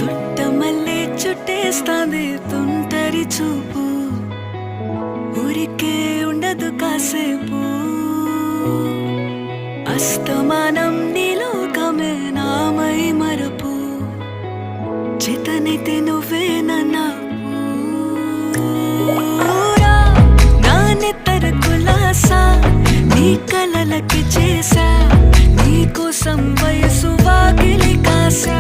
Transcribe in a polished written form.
చుట్టమల్లే చుట్టేస్తాంది తుంటరి చూపు, ఊరికే ఉండదు కాసేపు. అస్తమానం నీలోకమే నామై మరపు, చేతనైతే నువ్వే నన్నాపు. నా నెత్తర కులాసా నీ కలలకి చేసా, నీ కోసం వయసు వాకిలి కాసా.